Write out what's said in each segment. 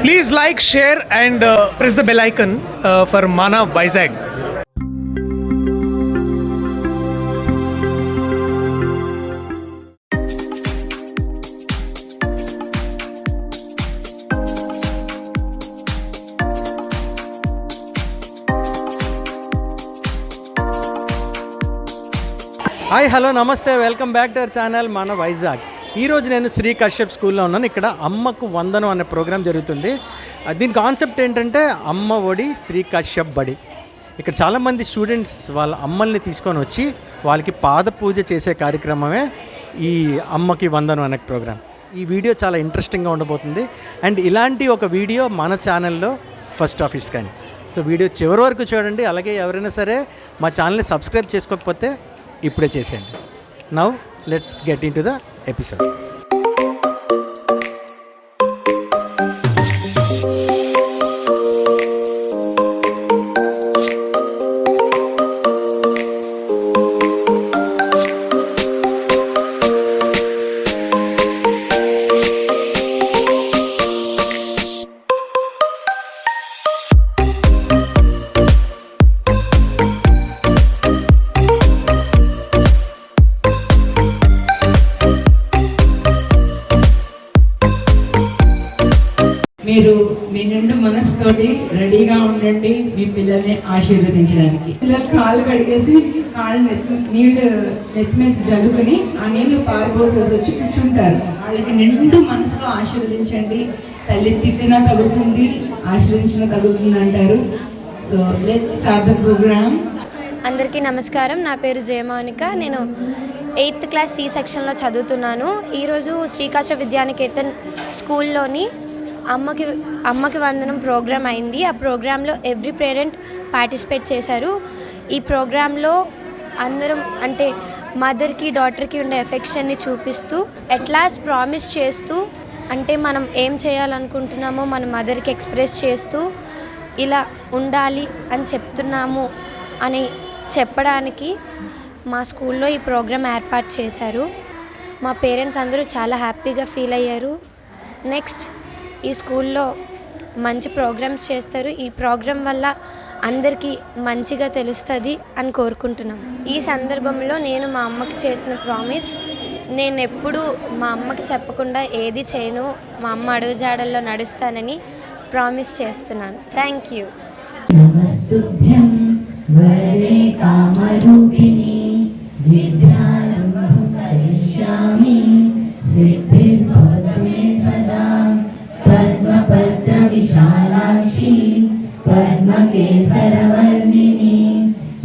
Please like, share and press the bell icon for Mana Vizag. Hi hello నమస్తే, welcome back to our channel మన వైజాగ్. ఈరోజు నేను శ్రీ కశ్యప్ స్కూల్లో ఉన్నాను. ఇక్కడ అమ్మకు వందనం అనే ప్రోగ్రాం జరుగుతుంది. దీని కాన్సెప్ట్ ఏంటంటే అమ్మ ఒడి శ్రీ కశ్యప్ బడి. ఇక్కడ చాలామంది స్టూడెంట్స్ వాళ్ళ అమ్మల్ని తీసుకొని వచ్చి వాళ్ళకి పాద పూజ చేసే కార్యక్రమమే ఈ అమ్మకి వందనం అనే ప్రోగ్రాం. ఈ వీడియో చాలా ఇంట్రెస్టింగ్గా ఉండబోతుంది. అండ్ ఇలాంటి ఒక వీడియో మన ఛానల్లో ఫస్ట్ ఆఫీస్ కానీ. సో వీడియో చివరి వరకు చూడండి. అలాగే ఎవరైనా సరే మా ఛానల్ని సబ్స్క్రైబ్ చేసుకోకపోతే ఇప్పుడే చేసేయండి. Now let's get in to the episode. మీరు మీ నిండు మనసుతోటి రెడీగా ఉండండి మీ పిల్లల్ని ఆశీర్వదించడానికి. పిల్లలు కాళ్ళు కడిగేసి కాళ్ళు నీళ్ళు నెత్తి మీద జల్లుకొని ఆ నీళ్లు పారిపోసేసి వచ్చి కూర్చుంటారు. వాళ్ళకి నిండు మనసుతో ఆశీర్వదించండి. తల్లి తిట్టినా తగ్గుతుంది, ఆశీర్వదించిన తగ్గుతుంది అంటారు. So let's start the programme. అందరికీ నమస్కారం. నా పేరు జయమౌనిక. నేను 8th క్లాస్ C సెక్షన్లో చదువుతున్నాను. ఈరోజు శ్రీకాశ విద్యానికేతన్ స్కూల్లోని అమ్మకి వందనం ప్రోగ్రామ్ అయింది. ఆ ప్రోగ్రాంలో ఎవ్రీ పేరెంట్ పార్టిసిపేట్ చేశారు. ఈ ప్రోగ్రాంలో అందరం అంటే మదర్కి డాటర్కి ఉండే ఎఫెక్షన్ని చూపిస్తూ ఎట్లాస్ ప్రామిస్ చేస్తూ అంటే మనం ఏం చేయాలనుకుంటున్నామో మన మదర్కి ఎక్స్ప్రెస్ చేస్తూ ఇలా ఉండాలి అని చెప్తున్నాము అని చెప్పడానికి మా స్కూల్లో ఈ ప్రోగ్రాం ఏర్పాటు చేశారు. మా పేరెంట్స్ అందరూ చాలా హ్యాపీగా ఫీల్ అయ్యారు. నెక్స్ట్ ఈ స్కూల్లో మంచి ప్రోగ్రామ్స్ చేస్తారు. ఈ ప్రోగ్రాం వల్ల అందరికీ మంచిగా తెలుస్తుంది అని కోరుకుంటున్నాం. ఈ సందర్భంలో నేను మా అమ్మకి చేసిన ప్రామిస్, నేను ఎప్పుడు మా అమ్మకి చెప్పకుండా ఏది చేయను, మా అమ్మ అడుగుజాడల్లో నడుస్తానని ప్రామిస్ చేస్తున్నాను. Thank you. విశాలాక్షి పద్మకేసరవర్ణిని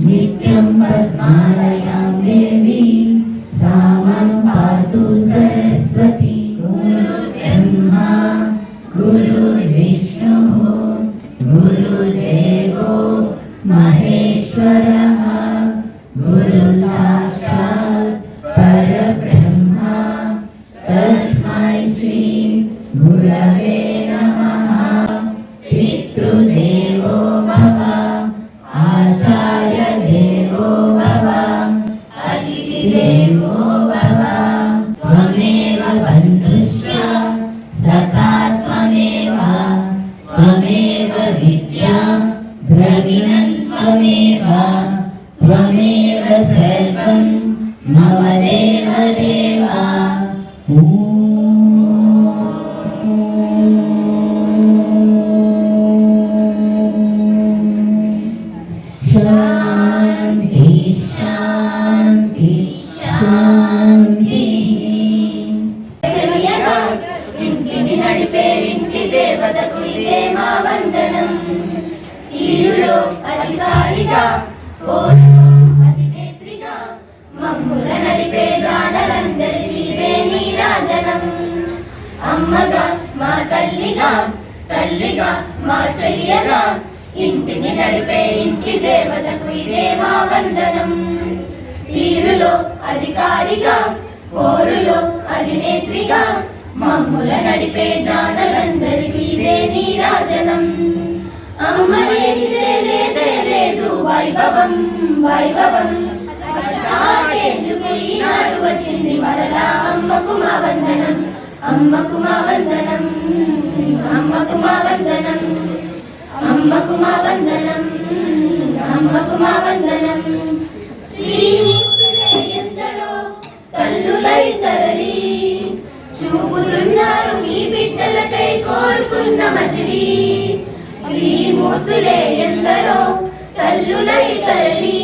నిత్యం పద్మాలయాం దేవి సామం పాతు సరస్వతి. గురు బ్రహ్మా గురు విష్ణు గురుదేవో మహేశ్వరః గురు సాక్షాత్ పరబ్రహ్మ తస్మై శ్రీ గురవే పితృదేవో భవ ఆచార్య దేవో భవ అతిథి దేవో భవ త్వమేవ బంధుశ్చ సఖా త్వమేవ త్వమేవ విద్యా ద్రవిణం త్వమేవ త్వమేవ సర్వం మమ దేవ దేవ. శాంతి శాంతి శాంతి. ఇంటిని నడిపే ఇంటి దేవతకు ఇదే మా వందనం. తీరులో అధికారిగా అధినేత్రిగా మమ్ముల నడిపే జానలందరికీ ఇదే నీరాజనం. అమ్మగా మా తల్లిగా, తల్లిగా మా చెయ్యగా ఇంటిని నడిపే ఇంటి దేవతకు ఇదే మా వందనం. తీరులో అధికారిగా, పోరులో అధినేత్రిగా మమ్ముల నడిపే జానలందరికీ ఇదే నీరాజనం. అమ్మ లేనిదే లేదే లేదు వైభవం వైభవం. చాటేందుకు ఈనాడు వచ్చింది మరలా అమ్మకు మా వందనం. అమ్మకు మా వందనం, అమ్మకు మా వందనం, అమ్మకు మా వందనం, అమ్మకు మా వందనం. శ్రీమూర్తులే ఎందరో తల్లులై తరలి చూపుతున్నారు మీ బిడ్డలకై కోరుకున్న మజిలీ. శ్రీమూర్తులే ఎందరో తల్లులై తరలి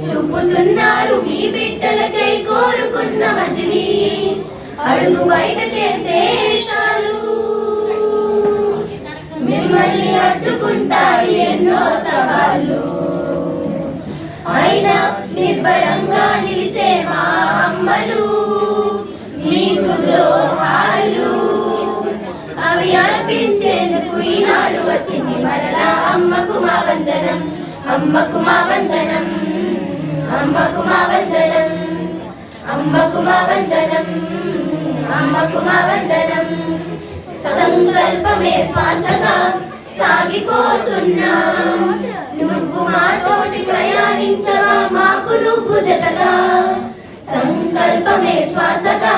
చూపుతున్నారు మీ బిడ్డలకై కోరుకున్న మజిలీ. అడుగు బయటకేస్తే చాలు మిమ్మల్ని అడ్డుకుంటారు ఎన్నో సవాళ్ళు. అయినా నిర్భయంగా నిలిచే మా అమ్మలు మీకు జోహార్లు. అవి అర్పించేందుకు ఈనాడు వచ్చింది మరలా. అమ్మకు మా వందనం, అమ్మకు మా వందనం, అమ్మకు మా వందనం, అమ్మకు మా వందనం, అమ్మకు మా వందనం. సంకల్పమే శ్వాసగా సాగిపోతున్నా నువ్వు మాతోటి ప్రయాణించవా మాకు నువ్వు జతగా. సంకల్పమే శ్వాసగా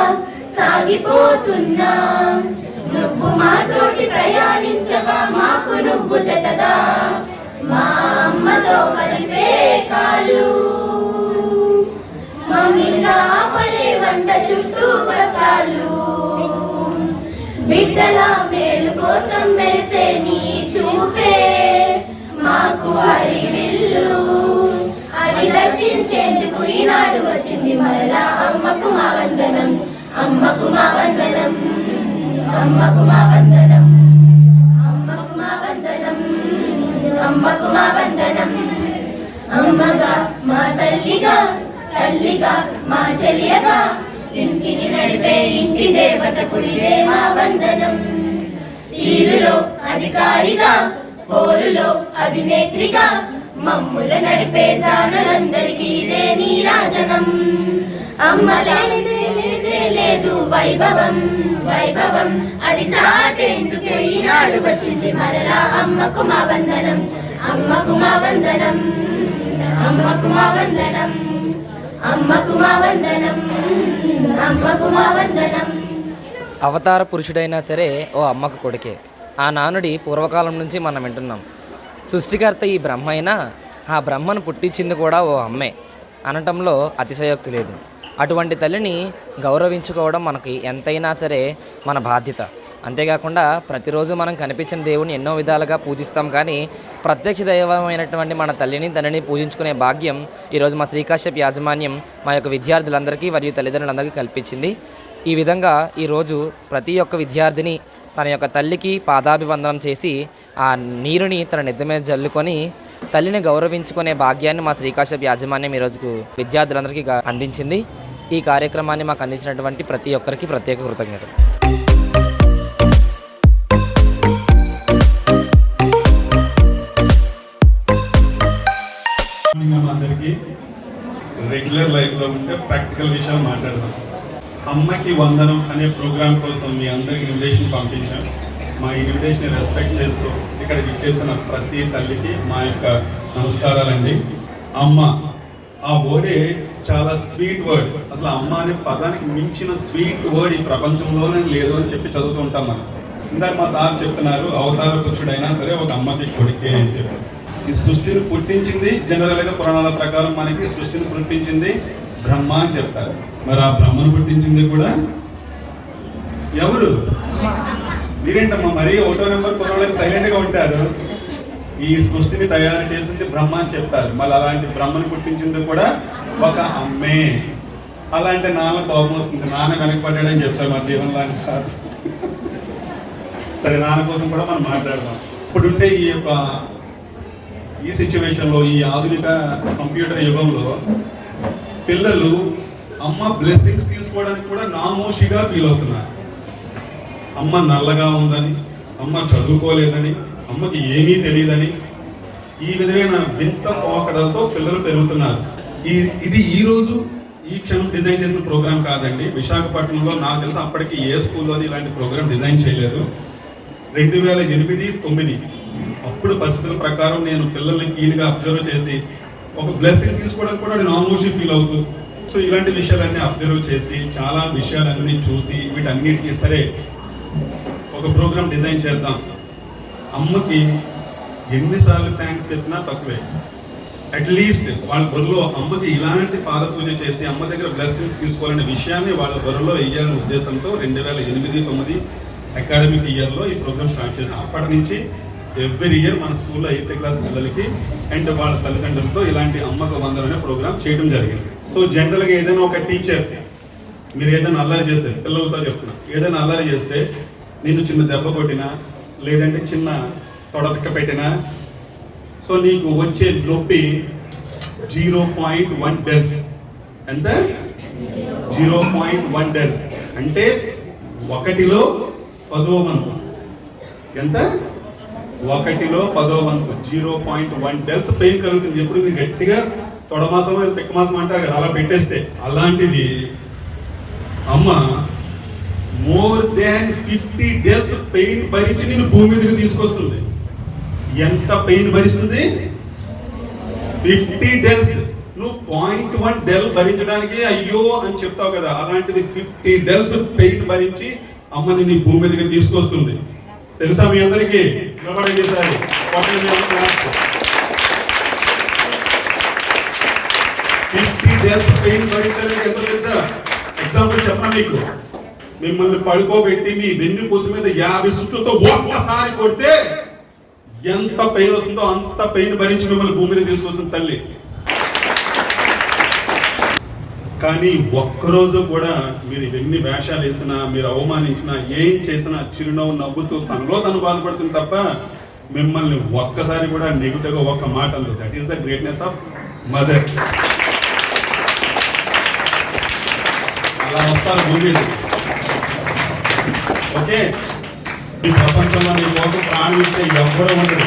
సాగిపోతున్నా నువ్వు మాతోటి ప్రయాణించవా మాకు నువ్వు జతగా. మా అమ్మతో కలిపే కాళ్ళు మమ్మీగా ఆపలే వంట చుట్టూ కష్టాలు. బిడ్డల మేలు కోసం మెరిసే నీ చూపే మాకు హరివిల్లు. అది దర్శించేందుకు ఈనాడు వచ్చింది మరలా. అమ్మకు మా వందనం, అమ్మకు మా వందనం, అమ్మకు మా వందనం, అమ్మకు మా వందనం, అమ్మకు మా వందనం. అమ్మగా మా తల్లిగా, తల్లిగా మా చెలియగా ఇంటిని నడిపే ఇంటి దేవతకు ఇదే మా వందనం. తీరులో అధికారిగా, పోరులో అధినేత్రిగా మమ్ముల నడిపే జానలందరికీ ఇదే నీరాజనం. అమ్మ లేనిదే లేదు వైభవం, వైభవం అది చాటేందుకు ఈనాడు వచ్చింది మరలా. అమ్మకు మా వందనం, అమ్మకు మా వందనం, అమ్మకు మా వందనం, అమ్మకు మా వందనం, అమ్మకు మా వందనం. అవతార పురుషుడైనా సరే ఓ అమ్మకు కొడుకే. ఆ నానుడి పూర్వకాలం నుంచి మనం వింటున్నాం. సృష్టికర్త ఈ బ్రహ్మ అయినా ఆ బ్రహ్మను పుట్టించింది కూడా ఓ అమ్మే అనటంలో అతిశయోక్తి లేదు. అటువంటి తల్లిని గౌరవించుకోవడం మనకి ఎంతైనా సరే మన బాధ్యత. అంతేకాకుండా ప్రతిరోజు మనం కనిపించిన దేవుని ఎన్నో విధాలుగా పూజిస్తాం, కానీ ప్రత్యక్ష దైవమైనటువంటి మన తల్లిని తండ్రిని పూజించుకునే భాగ్యం ఈరోజు మా శ్రీ కశ్యప్ యాజమాన్యం మా యొక్క విద్యార్థులందరికీ మరియు తల్లిదండ్రులందరికీ కల్పించింది. ఈ విధంగా ఈరోజు ప్రతి ఒక్క విద్యార్థిని తన యొక్క తల్లికి పాదాభివందనం చేసి ఆ నీరుని తన నెత్తి మీద జల్లుకొని తల్లిని గౌరవించుకునే భాగ్యాన్ని మా శ్రీ కశ్యప్ యాజమాన్యం ఈరోజుకు విద్యార్థులందరికీ అందించింది. ఈ కార్యక్రమాన్ని మాకు అందించినటువంటి ప్రతి ఒక్కరికి ప్రత్యేక కృతజ్ఞతలు. అందరికీ రెగ్యులర్ లైఫ్లో ఉంటే ప్రాక్టికల్ విషయాలు మాట్లాడదాం. అమ్మకి వందనం అనే ప్రోగ్రామ్ కోసం మీ అందరికి ఇన్విటేషన్ పంపించాం. మా ఇన్విటేషన్ రెస్పెక్ట్ చేస్తూ ఇక్కడికి ఇచ్చేసిన ప్రతి తల్లికి మా యొక్క నమస్కారాలండి. అమ్మ ఆ వర్డే చాలా స్వీట్ వర్డ్. అసలు అమ్మ అనే పదానికి మించిన స్వీట్ వర్డ్ ఈ ప్రపంచంలోనే లేదు అని చెప్పి చదువుతూ ఉంటాం మనం. ఇందాక మా సార్ చెప్తున్నారు, అవతార పురుషుడైనా సరే ఒక అమ్మకి కొడుకే అని చెప్పేసి. ఈ సృష్టిని పుట్టించింది జనరల్గా పురాణాల ప్రకారం మనకి సృష్టిని పుట్టించింది బ్రహ్మ అని చెప్తారు. మరి ఆ బ్రహ్మను పుట్టించింది కూడా ఎవరు? మీరేంటమ్మా మరీ 1వ నెంబర్ కుర్రాళ్ళకి సైలెంట్గా ఉంటారు. ఈ సృష్టిని తయారు చేసింది బ్రహ్మ అని చెప్తారు. మళ్ళీ అలాంటి బ్రహ్మను పుట్టించింది కూడా ఒక అమ్మే. అలాంటి నాన్న కోపం వస్తుంది, నాన్న వెనకపడ్డాడని చెప్తారు మా జీవన్ లాంటి సార్. సరే, నాన్న కోసం కూడా మనం మాట్లాడదాం. ఇప్పుడుంటే ఈ సిచ్యువేషన్లో, ఈ ఆధునిక కంప్యూటర్ యుగంలో పిల్లలు అమ్మ బ్లెస్సింగ్స్ తీసుకోవడానికి కూడా నామోషిగా ఫీల్ అవుతున్నారు. అమ్మ నల్లగా ఉందని, అమ్మ చదువుకోలేదని, అమ్మకి ఏమీ తెలియదని, ఈ విధమైన వింత పోకడలతో పిల్లలు పెరుగుతున్నారు. ఇది ఈ క్షణం డిజైన్ చేసిన ప్రోగ్రామ్ కాదండి. విశాఖపట్నంలో నాకు తెలిసి అప్పటికి ఏ స్కూల్లోని ఇలాంటి ప్రోగ్రామ్ డిజైన్ చేయలేదు. 2008-9 అప్పుడు పరిస్థితుల ప్రకారం నేను పిల్లల్ని కీన్గా అబ్జర్వ్ చేసి ఒక బ్లెస్సింగ్ తీసుకోవడానికి కూడా నామోషి ఫీల్ అవుతూ సో ఇలాంటి విషయాలన్నీ అబ్జర్వ్ చేసి చాలా విషయాలన్నీ చూసి వీటన్నిటికీ సరే ఒక ప్రోగ్రామ్ డిజైన్ చేద్దాం. అమ్మకి ఎన్నిసార్లు థ్యాంక్స్ చెప్పినా తక్కువే. అట్లీస్ట్ వాళ్ళ బుర్రలో అమ్మకి ఇలాంటి పాద పూజ చేసి అమ్మ దగ్గర బ్లెస్సింగ్స్ తీసుకోవాలనే విషయాన్ని వాళ్ళ బుర్రలో వేయాలనే ఉద్దేశంతో 2008-9 అకాడమిక్ ఇయర్లో ఈ ప్రోగ్రామ్ స్టార్ట్ చేసాం. అప్పటి నుంచి ఎవ్రీ ఇయర్ మన స్కూల్లో 8th క్లాస్ పిల్లలకి అండ్ వాళ్ళ తల్లిదండ్రులతో ఇలాంటి అమ్మకు వందనం అనే ప్రోగ్రామ్ చేయడం జరిగింది. సో జనరల్గా ఏదైనా ఒక టీచర్ మీరు ఏదైనా అల్లరి చేస్తే, పిల్లలతో చెప్తున్నా, ఏదైనా అల్లరి చేస్తే నిన్ను చిన్న దెబ్బ కొట్టినా లేదంటే చిన్న తొడపిక్క పెట్టినా సో నీకు వచ్చే నొప్పి 0.1 డెల్స్. ఎంత? 0.1 డెల్స్ అంటే 1లో 10వ వంతు. ఎంత? 1లో 10వ వంతు 0.1 డెల్స్ పెయిన్ కలుగుతుంది. ఎప్పుడు మీరు గట్టిగా తొడమాసం పిక్క మాసం అంటారు కదా, అలా పెట్టేస్తే. అలాంటిది అమ్మ మోర్ దాన్ 50 డెల్స్ పెయిన్ భరించి నేను భూమి మీదకి తీసుకొస్తుంది. ఎంత పెయిన్ భరిస్తుంది? 50 డెల్స్. నువ్వు 0.1 డెల్ భరించడానికి అయ్యో అని చెప్తావు కదా, అలాంటిది 50 డెల్స్ పెయిన్ భరించి అమ్మని నీ భూమి మీదకి తీసుకొస్తుంది. తెలుసా మీ అందరికీ? 50 డెల్స్ పెయిన్ భరించడానికి ఎంతో తెలుసా? ఎగ్జాంపుల్ చెప్పనా మీకు. మిమ్మల్ని పడుకోబెట్టి మీ వెన్నుపూస మీద 50 సుట్టులతో ఒక్కసారి కొడితే ఎంత పెయిన్ వస్తుందో అంత పెయిన్ భరించి మిమ్మల్ని భూమి మీద తీసుకొస్తుంది తల్లి. కానీ ఒక్కరోజు కూడా మీరు ఎన్ని వేషాలు వేసినా, మీరు అవమానించినా, ఏం చేసినా చిరునవ్వు నవ్వుతూ తనలో తను బాధపడుతుంది తప్ప మిమ్మల్ని ఒక్కసారి కూడా నెగిటివ్గా ఒక్క మాట అనదు. That is the greatness of mother. అలా వస్తారు భూమి మీద. ఓకే, ఈ ప్రపంచంలో నీ కోసం ప్రాణం ఇచ్చే ఎవ్వరూ ఉండదు.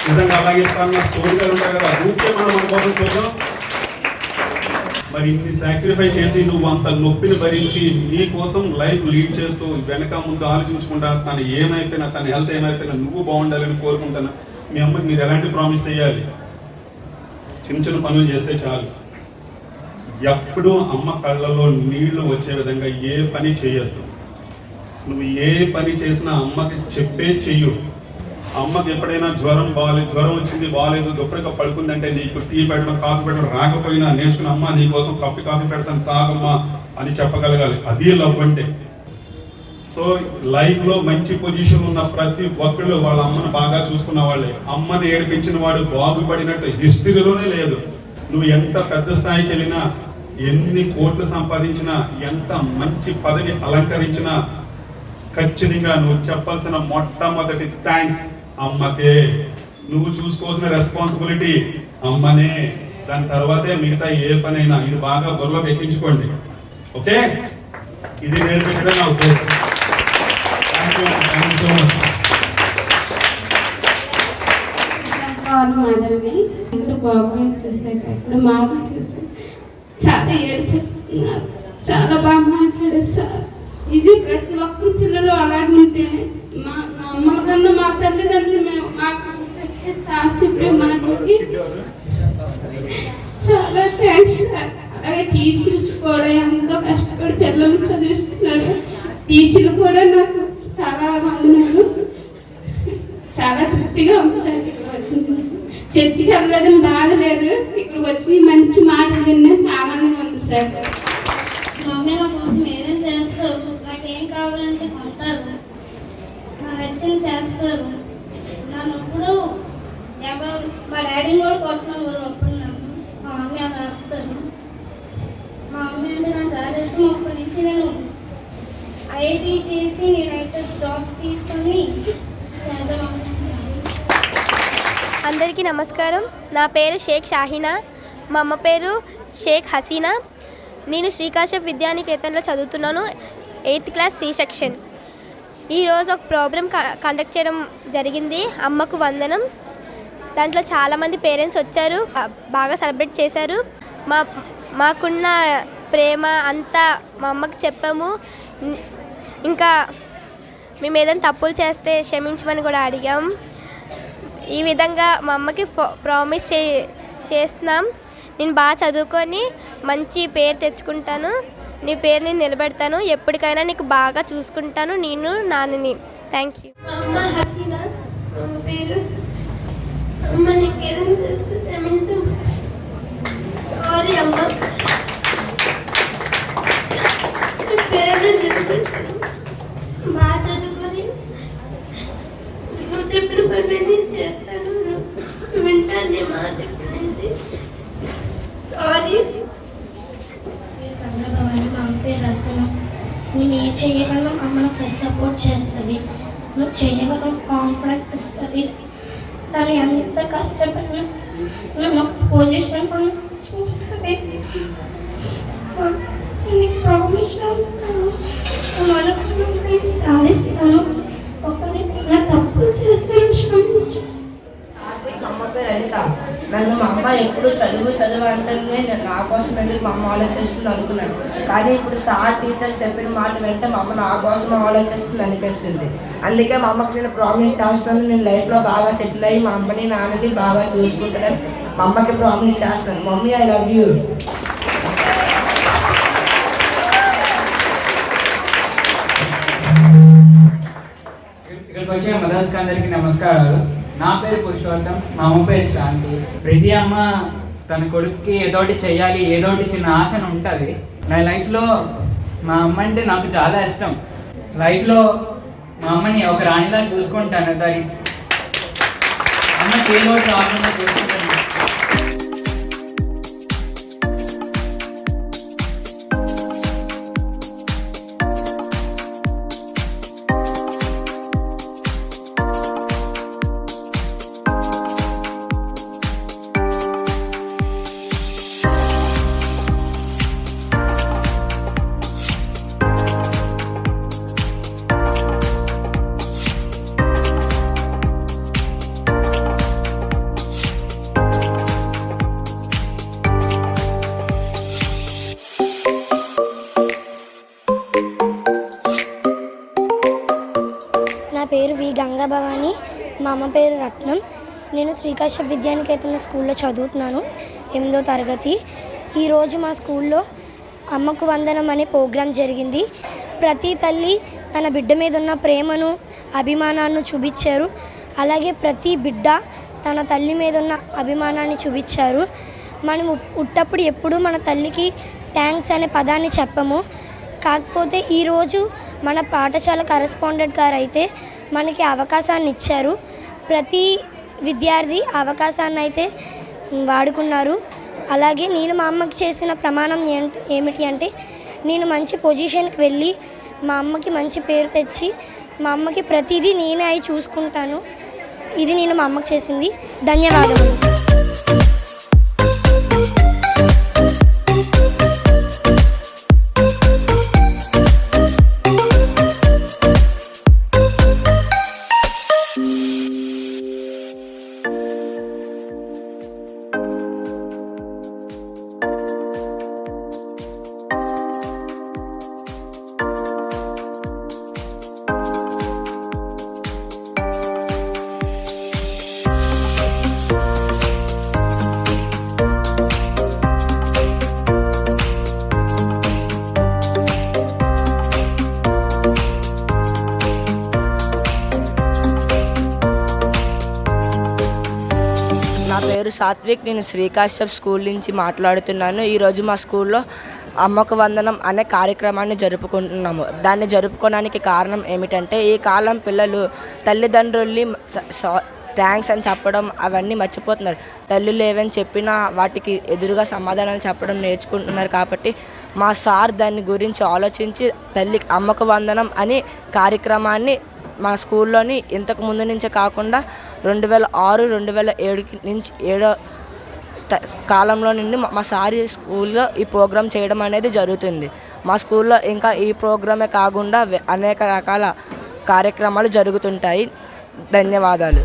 నిజంగా అలాగే ఇస్తాను స్టోరీగా ఉంటారు కదా, ఊరికే మనం మన కోసం చూద్దాం. మరి ఇన్ని సాక్రిఫై చేసి నువ్వు అంత నొప్పిని భరించి నీ కోసం లైఫ్ లీడ్ చేస్తూ వెనక ముందు ఆలోచించకుండా తను ఏమైపోయినా, తన హెల్త్ ఏమైపోయినా నువ్వు బాగుండాలని కోరుకుంటున్నా. మీ అమ్మకి మీరు ఎలాంటి ప్రామిస్ చేయాలి? చిన్న చిన్న పనులు చేస్తే చాలు. ఎప్పుడూ అమ్మ కళ్ళలో నీళ్లు వచ్చే విధంగా ఏ పని చేయొద్దు. నువ్వు ఏ పని చేసినా అమ్మకి చెప్పే చెయ్యు. అమ్మకి ఎప్పుడైనా జ్వరం వచ్చింది, బాగాలేదు, ఎప్పటికప్పుడు పడుకుందంటే నీకు టీ పెట్టడం, కాఫీ పెట్టడం రాకపోయినా నేర్చుకుని అమ్మ నీ కోసం కాఫీ పెడతాను తాగమ్మా అని చెప్పగలగాలి. అది లవ్ అంటే. సో లైఫ్లో మంచి పొజిషన్ ఉన్న ప్రతి ఒక్కళ్ళు వాళ్ళ అమ్మను బాగా చూసుకున్న వాళ్ళే. అమ్మని ఏడిపించిన వాడు బాగుపడినట్టు హిస్టరీలోనే లేదు. నువ్వు ఎంత పెద్ద స్థాయికి వెళ్ళినా, ఎన్ని కోట్లు సంపాదించినా, ఎంత మంచి పదవి అలంకరించినా ఖచ్చితంగా నువ్వు చెప్పాల్సిన మొట్టమొదటి థ్యాంక్స్ అమ్మకే. నువ్వు చూసుకోవాల్సిన రెస్పాన్సిబిలిటీ అమ్మనే. దాని తర్వాతే మిగతా ఏ పనైనా. ఇది బాగా బుర్రలోకి ఎక్కించుకోండి. ఓకే, ఇది నేర్పించడం నా ఉద్దేశం. Thank you so much. Madhavi ఇప్పుడు ప్రోగ్రామ్ చూసాక ఇప్పుడు మాటలు చూసి చాలా ఏడుపు, చాలా బాగా మాట్లాడారు సార్. ఇది ప్రతి ఒక్కరు పిల్లలు అలాగే ఉంటే మా అమ్మ కన్నా మా తల్లిదండ్రులు మేము మాకు వచ్చే సాక్షి ప్రేమకి చాలా థ్యాంక్స్ సార్. అలాగే టీచర్స్ కూడా ఎంతో కష్టపడి పిల్లలు చదివిస్తున్నారు. టీచర్లు కూడా నాకు చాలా వందనాలు. చాలా తృప్తిగా ఉంది సార్. చర్చికి వెళ్ళడం బాధ లేదు, ఇక్కడికి వచ్చి మంచి మాటలు విన్నాక ఆనందంగా ఉంది సార్. మమ్మీ నా కోసం ఏదైనా చేస్తారు, నాకేం కావాలంటే కొంటారు, నాకు నచ్చింది చేస్తారు. నన్ను ఎప్పుడు మా డాడీని కూడా కొట్టినవారు. అప్పుడు నన్ను మా మమ్మీ అలా ఆపుతారు. మా మమ్మీ అంటే నాకు చాలా ఇష్టం. అప్పటి నుంచి నేను ఐఐటీ చేసి నేనైతే జాబ్ తీసుకొని చేద్దాం. అందరికీ నమస్కారం. నా పేరు షేక్ షాహీనా, మా అమ్మ పేరు షేక్ హసీనా. నేను శ్రీకాశ్యప్ విద్యానికేతన్లో చదువుతున్నాను, 8th క్లాస్ C సెక్షన్. ఈరోజు ఒక ప్రోగ్రామ్ కండక్ట్ చేయడం జరిగింది, అమ్మకు వందనం. దాంట్లో చాలామంది పేరెంట్స్ వచ్చారు, బాగా సెలబ్రేట్ చేశారు. మాకున్న ప్రేమ అంతా మా అమ్మకి చెప్పాము. ఇంకా మేము ఏదైనా తప్పులు చేస్తే క్షమించమని కూడా అడిగాం. ఈ విధంగా మా అమ్మకి ప్రామిస్ చేస్తున్నాం. నేను బాగా చదువుకొని మంచి పేరు తెచ్చుకుంటాను. నీ పేరు నేను నిలబెడతాను. ఎప్పటికైనా నీకు బాగా చూసుకుంటాను. నేను నాన్నని. Thank you. అమ్మ హసీనా పేరు. అమ్మ నీకేదో చేస్తే క్షమించు. సారీ అమ్మ. పేరు నిలబెడతాను. బాగా చదువుకొని నువ్వు చెప్పిన పని నేను చేస్తాను. వింటాను నీ మాట ఇప్పటి నుంచి. సారీ. సందర్భమైన మా అమ్మ పేరు రత్నం. నేను ఏ చేయగలను అమ్మ నాకు ఫస్ట్ సపోర్ట్ చేస్తుంది. నువ్వు చేయగలను కాన్ఫిడెన్స్ ఇస్తుంది. తను ఎంత కష్టపడినా నన్ను ఒక పొజిషన్ కూడా చూస్తుంది. నేను ప్రామిస్ చేస్తాను మనకు సాధిస్తాను. ఒకరి తప్పులు చేస్తాను క్షమించు. మా అమ్మ పేరు అనిత. నన్ను మా అమ్మ ఎప్పుడు చదువు అంటేనే నేను నా కోసం వెళ్ళి మా అమ్మ ఆలోచిస్తుంది అనుకున్నాను. కానీ ఇప్పుడు సార్ టీచర్స్ చెప్పిన మాట వెంటనే మా అమ్మ నా కోసం ఆలోచిస్తుంది అనిపిస్తుంది. అందుకే మా అమ్మకి నేను ప్రామిస్ చేస్తున్నాను, నేను లైఫ్లో బాగా సెటిల్ అయ్యి మా అమ్మని నాన్నని బాగా చూసుకుంటానని మా అమ్మకి ప్రామిస్ చేస్తున్నాను. Mummy I love you. ఇక్కడికి వచ్చే మదర్స్కి అందరికీ నమస్కారాలు. నా పేరు పురుషోత్తం, మా అమ్మ పేరు శాంతి. ప్రతి అమ్మ తన కొడుకుకి ఏదోటి చెయ్యాలి, ఏదోటి చిన్న ఆశను ఉంటుంది. నా లైఫ్లో మా అమ్మ అంటే నాకు చాలా ఇష్టం. లైఫ్లో మా అమ్మని ఒక రాణిలా చూసుకుంటాను. దాని అమ్మకి ఏదో రాకుండా చూసుకుంటాను. నా పేరు వి గంగా భవాని. మా అమ్మ పేరు రత్నం. నేను శ్రీకాశ్యప్ విద్యానికేతన్ స్కూల్లో చదువుతున్నాను, 8వ తరగతి. ఈరోజు మా స్కూల్లో అమ్మకు వందనం అనే ప్రోగ్రాం జరిగింది. ప్రతి తల్లి తన బిడ్డ మీద ఉన్న ప్రేమను, అభిమానాన్ని చూపించారు. అలాగే ప్రతి బిడ్డ తన తల్లి మీద ఉన్న అభిమానాన్ని చూపించారు. మనం పుట్టప్పుడు ఎప్పుడూ మన తల్లికి థ్యాంక్స్ అనే పదాన్ని చెప్పము. కాకపోతే ఈరోజు మన పాఠశాల కరెస్పాండెంట్ గారు అయితే మనకి అవకాశాన్ని ఇచ్చారు. ప్రతి విద్యార్థి అవకాశాన్ని అయితే వాడుకున్నారు. అలాగే నేను మా అమ్మకి చేసిన ప్రమాణం ఏమిటి అంటే, నేను మంచి పొజిషన్కి వెళ్ళి మా అమ్మకి మంచి పేరు తెచ్చి మా అమ్మకి ప్రతిదీ నేనే అయి చూసుకుంటాను. ఇది నేను మా అమ్మకి చేసింది. ధన్యవాదములు. నా పేరు సాత్విక్. నేను శ్రీకాశ్యప్ స్కూల్ నుంచి మాట్లాడుతున్నాను. ఈరోజు మా స్కూల్లో అమ్మకు వందనం అనే కార్యక్రమాన్ని జరుపుకుంటున్నాము. దాన్ని జరుపుకోవడానికి కారణం ఏమిటంటే, ఈ కాలం పిల్లలు తల్లిదండ్రుల్ని థ్యాంక్స్ అని చెప్పడం అవన్నీ మర్చిపోతున్నారు. తల్లులు ఏవని చెప్పినా వాటికి ఎదురుగా సమాధానాలు చెప్పడం నేర్చుకుంటున్నారు. కాబట్టి మా సార్ దాని గురించి ఆలోచించి అమ్మకు వందనం అని కార్యక్రమాన్ని మా స్కూల్లోని ఇంతకు ముందు నుంచే కాకుండా 2006, 2007 నుంచి 7 కాలంలో నుండి మా సారి స్కూల్లో ఈ ప్రోగ్రాం చేయడం అనేది జరుగుతుంది. మా స్కూల్లో ఇంకా ఈ ప్రోగ్రామే కాకుండా అనేక రకాల కార్యక్రమాలు జరుగుతుంటాయి. ధన్యవాదాలు.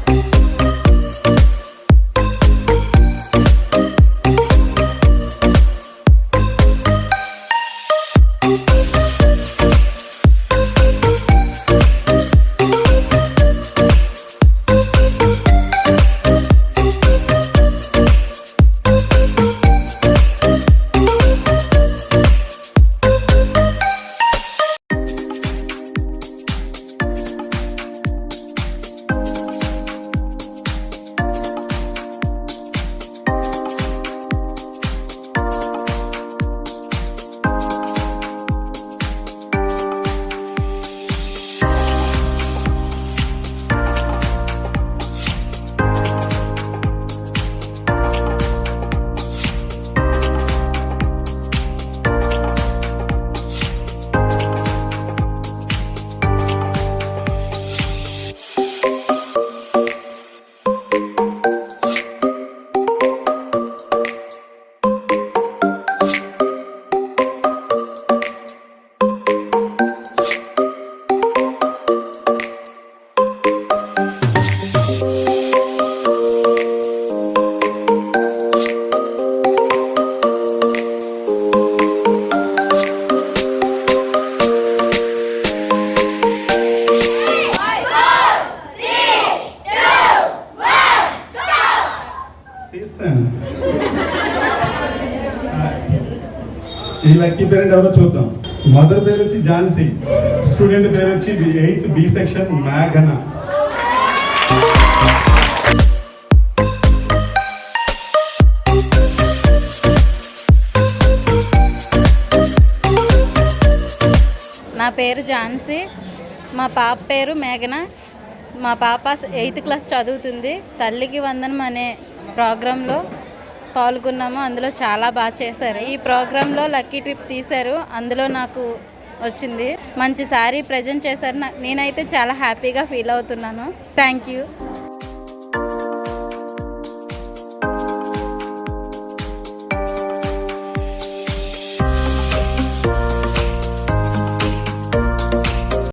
ఇస్తాను. ఈ లక్కీ పేరెంట్ ఎవరో చూద్దాం. మదర్ పేరు వచ్చి ఝాన్సీ, స్టూడెంట్ పేరు వచ్చి 8th B సెక్షన్ మేఘన. నా పేరు ఝాన్సీ, మా పాప పేరు మేఘన. మా పాప 8th క్లాస్ చదువుతుంది. తల్లికి వందనం అనే ప్రోగ్రాంలో పాల్గొన్నాము. అందులో చాలా బాగా చేశారు. ఈ ప్రోగ్రాంలో లక్కీ ట్రిప్ తీశారు, అందులో నాకు వచ్చింది. మంచి సారీ ప్రజెంట్ చేశారు. నేనైతే చాలా హ్యాపీగా ఫీల్ అవుతున్నాను. Thank you.